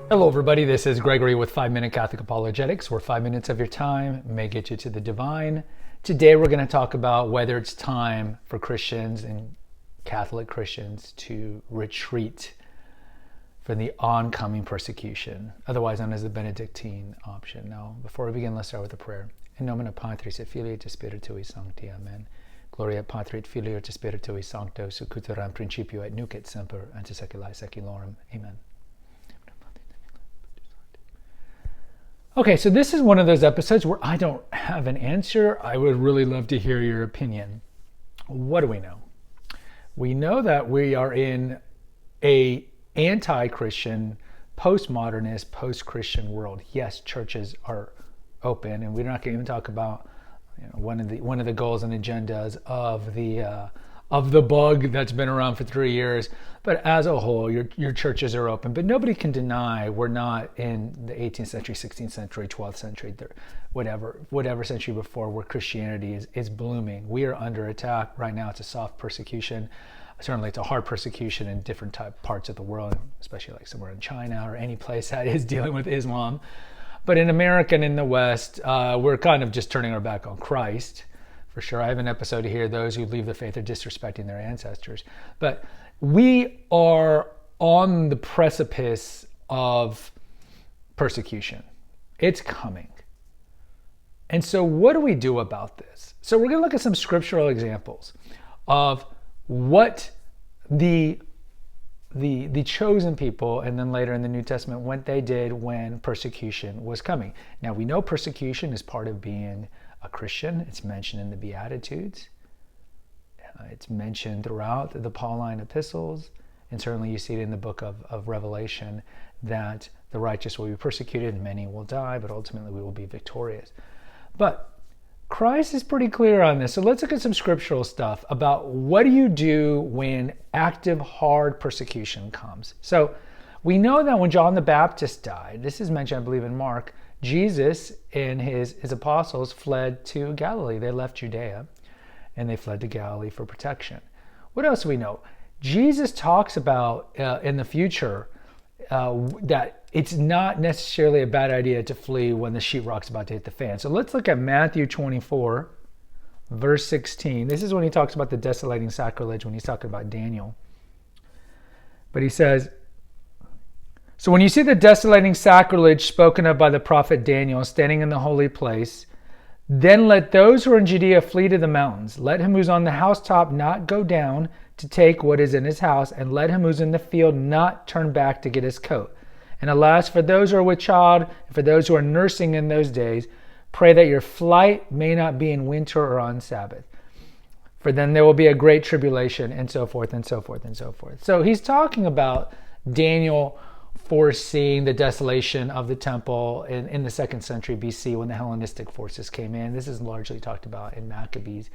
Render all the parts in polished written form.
Hello everybody, this is Gregory with 5-Minute Catholic Apologetics, where 5 minutes of your time may get you to the divine. Today we're going to talk about whether it's time for Christians and Catholic Christians to retreat from the oncoming persecution, otherwise known as the Benedictine Option. Now, before we begin, let's start with a prayer. In nomine Patris et Filii et Spiritui Sancti. Amen. Gloria Patri et Filii et Spiritui Sancto, sic ut erat in principio et nunc et semper, ante saecula saeculorum. Amen. Okay, so this is one of those episodes where I don't have an answer. I would really love to hear your opinion. What do we know? We know that we are in a anti-Christian, postmodernist, post-Christian world. Yes, churches are open, and we're not going to even talk about one of the goals and agendas of the bug that's been around for 3 years. But as a whole, your churches are open. But nobody can deny we're not in the 18th century, 16th century, 12th century, whatever century before, where Christianity is blooming. We are under attack right now. It's a soft persecution. Certainly it's a hard persecution in different parts of the world, especially like somewhere in China or any place that is dealing with Islam. But in America and in the West, we're kind of just turning our back on Christ. For sure, I have an episode here, those who leave the faith are disrespecting their ancestors. But we are on the precipice of persecution. It's coming. And so what do we do about this? So we're going to look at some scriptural examples of what the chosen people, and then later in the New Testament, what they did when persecution was coming. Now, we know persecution is part of being a Christian. It's mentioned in the Beatitudes. It's mentioned throughout the Pauline epistles. And certainly you see it in the book of Revelation that the righteous will be persecuted and many will die, but ultimately we will be victorious. But Christ is pretty clear on this. So let's look at some scriptural stuff about what do you do when active, hard persecution comes. So we know that when John the Baptist died, this is mentioned, I believe, in Mark, Jesus and his apostles fled to Galilee. They left Judea and they fled to Galilee for protection. What else do we know? Jesus talks about in the future that it's not necessarily a bad idea to flee when the sheetrock's about to hit the fan. So let's look at Matthew 24, verse 16. This is when he talks about the desolating sacrilege, when he's talking about Daniel. But he says, "So when you see the desolating sacrilege spoken of by the prophet Daniel standing in the holy place, then let those who are in Judea flee to the mountains. Let him who's on the housetop not go down to take what is in his house, and let him who's in the field not turn back to get his coat. And alas, for those who are with child, and for those who are nursing in those days, pray that your flight may not be in winter or on Sabbath. For then there will be a great tribulation," and so forth, and so forth, and so forth. So he's talking about Daniel foreseeing the desolation of the temple in the 2nd century BC when the Hellenistic forces came in. This is largely talked about in Maccabees.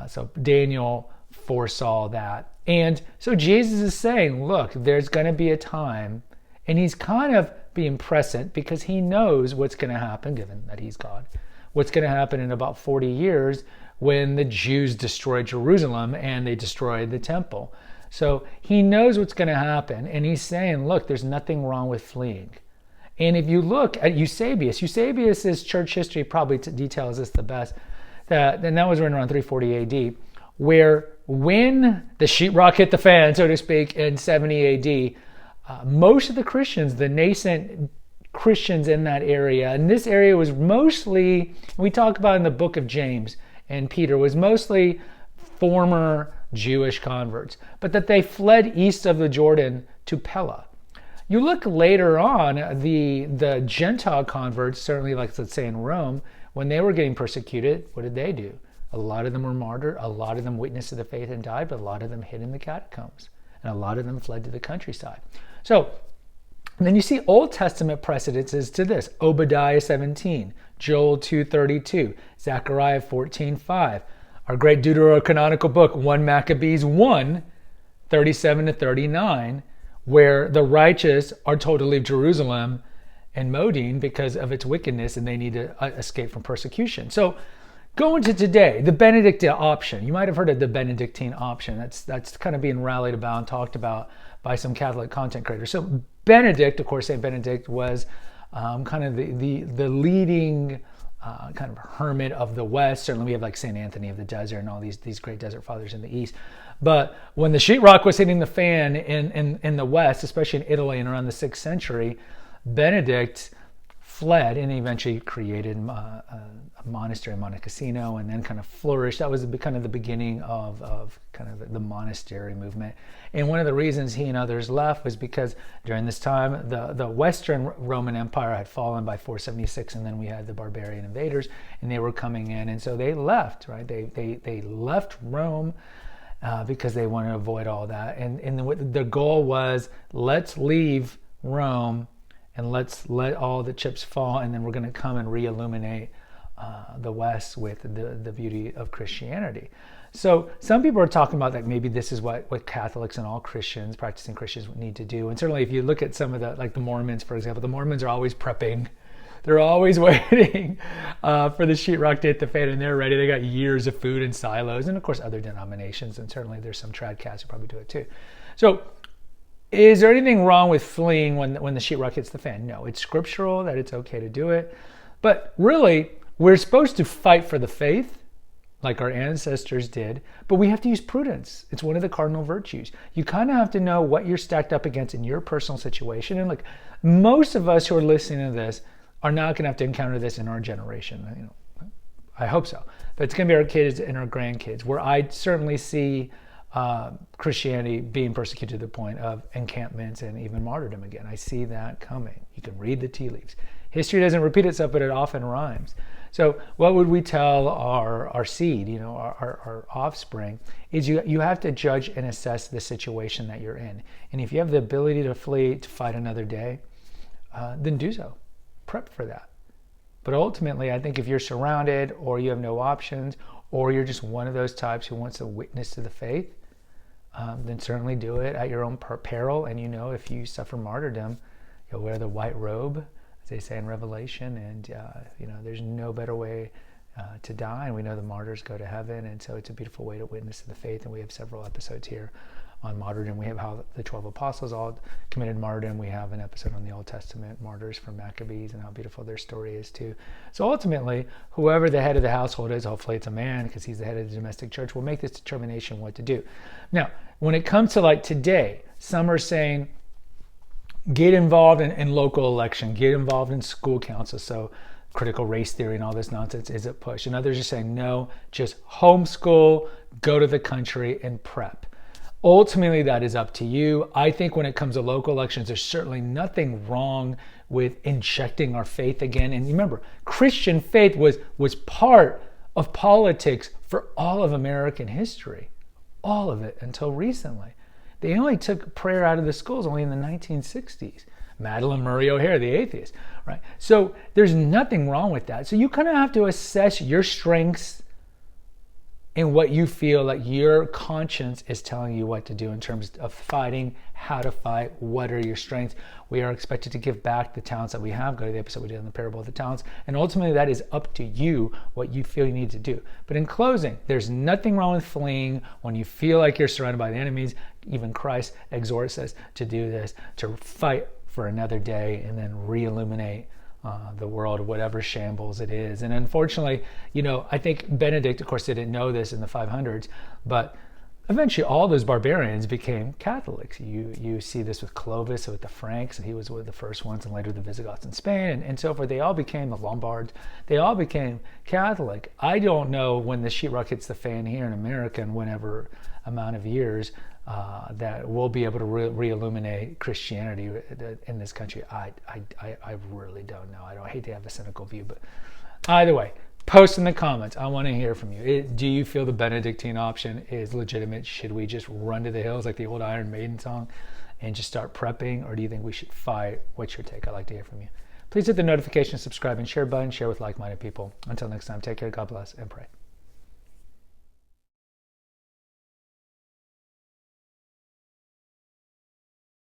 So Daniel foresaw that. And so Jesus is saying, look, there's going to be a time, and he's kind of being prescient because he knows what's going to happen, given that he's God, what's going to happen in about 40 years when the Jews destroyed Jerusalem and they destroyed the temple. So he knows what's going to happen, and he's saying, look, there's nothing wrong with fleeing. And if you look at Eusebius's church history probably details this the best, and that was written around 340 AD, where when the sheetrock hit the fan, so to speak, in 70 AD, most of the Christians, the nascent Christians in that area, and this area was mostly, we talk about in the book of James and Peter, was mostly former Jewish converts, but that they fled east of the Jordan to Pella. You look later on, the Gentile converts, certainly like let's say in Rome, when they were getting persecuted, what did they do? A lot of them were martyred, a lot of them witnessed to the faith and died, but a lot of them hid in the catacombs, and a lot of them fled to the countryside. So then you see Old Testament precedences to this: Obadiah 17, Joel 2:32, Zechariah 14:5. Our great Deuterocanonical book, 1 Maccabees 1, 37 to 39, where the righteous are told to leave Jerusalem and Modin because of its wickedness, and they need to escape from persecution. So Going to today, the Benedictine Option. You might have heard of the Benedictine Option. That's kind of being rallied about and talked about by some Catholic content creators. So Benedict, of course, Saint Benedict was kind of the leading kind of hermit of the West. Certainly, we have like Saint Anthony of the Desert and all these great desert fathers in the East. But when the sheetrock was hitting the fan in the West, especially in Italy and around the 6th century, Benedict fled and eventually created a monastery in Monte Cassino, and then kind of flourished. That was kind of the beginning of kind of the monastery movement. And one of the reasons he and others left was because during this time the Western Roman Empire had fallen by 476, and then we had the barbarian invaders, and they were coming in, and so they left. Right? They left Rome because they wanted to avoid all that, and the goal was, let's leave Rome and let's let all the chips fall, and then we're going to come and re-illuminate the West with the beauty of Christianity. So some people are talking about that maybe this is what Catholics and all Christians, practicing Christians, need to do. And certainly if you look at some of the Mormons, for example, the Mormons are always prepping. They're always waiting for the sheetrock to hit the fan, and they're ready. They got years of food in silos, and of course other denominations, and certainly there's some trad cats who probably do it too. So is there anything wrong with fleeing when the sheetrock hits the fan? No, it's scriptural that it's okay to do it. But really, we're supposed to fight for the faith like our ancestors did, but we have to use prudence. It's one of the cardinal virtues. You kind of have to know what you're stacked up against in your personal situation. And like most of us who are listening to this are not going to have to encounter this in our generation. I hope so. But it's going to be our kids and our grandkids, where I certainly see Christianity being persecuted to the point of encampments and even martyrdom again. I see that coming. You can read the tea leaves. History doesn't repeat itself, but it often rhymes. So what would we tell our seed, our offspring, is you have to judge and assess the situation that you're in. And if you have the ability to flee, to fight another day, then do so. Prep for that. But ultimately, I think if you're surrounded, or you have no options, or you're just one of those types who wants to witness to the faith, then certainly do it at your own peril. And if you suffer martyrdom, you'll wear the white robe, as they say in Revelation, and there's no better way to die. And we know the martyrs go to heaven, and so it's a beautiful way to witness to the faith. And we have several episodes here on martyrdom. We have how the 12 apostles all committed martyrdom. We have an episode on the Old Testament martyrs from Maccabees and how beautiful their story is too. So ultimately, whoever the head of the household is, hopefully it's a man because he's the head of the domestic church, will make this determination what to do. Now, when it comes to like today, some are saying get involved in local election, get involved in school council. So critical race theory and all this nonsense is a push. And others are saying no, just homeschool, go to the country and prep. Ultimately, that is up to you. I think when it comes to local elections, there's certainly nothing wrong with injecting our faith again. And remember, Christian faith was part of politics for all of American history, all of it until recently. They only took prayer out of the schools only in the 1960s. Madalyn Murray O'Hair, the atheist, right? So there's nothing wrong with that. So you kind of have to assess your strengths and what you feel like your conscience is telling you what to do in terms of fighting, how to fight, what are your strengths. We are expected to give back the talents that we have. Go to the episode we did on the parable of the talents. And ultimately, that is up to you, what you feel you need to do. But in closing, there's nothing wrong with fleeing when you feel like you're surrounded by the enemies. Even Christ exhorts us to do this, to fight for another day and then re-illuminate the world, whatever shambles it is. And unfortunately, I think Benedict, of course, didn't know this in the 500s, but eventually all those barbarians became Catholics. You see this with Clovis, with the Franks, and he was one of the first ones, and later the Visigoths in Spain, and so forth. They all became the Lombards. They all became Catholic. I don't know when the sheetrock hits the fan here in America in whatever amount of years that we'll be able to re-illuminate Christianity in this country. I really don't know. I hate to have a cynical view, but either way, post in the comments. I want to hear from you. Do you feel the Benedictine option is legitimate? Should we just run to the hills like the old Iron Maiden song and just start prepping, or do you think we should fight? What's your take? I'd like to hear from you. Please hit the notification, subscribe, and share button. Share with like-minded people. Until next time, take care, God bless, and pray.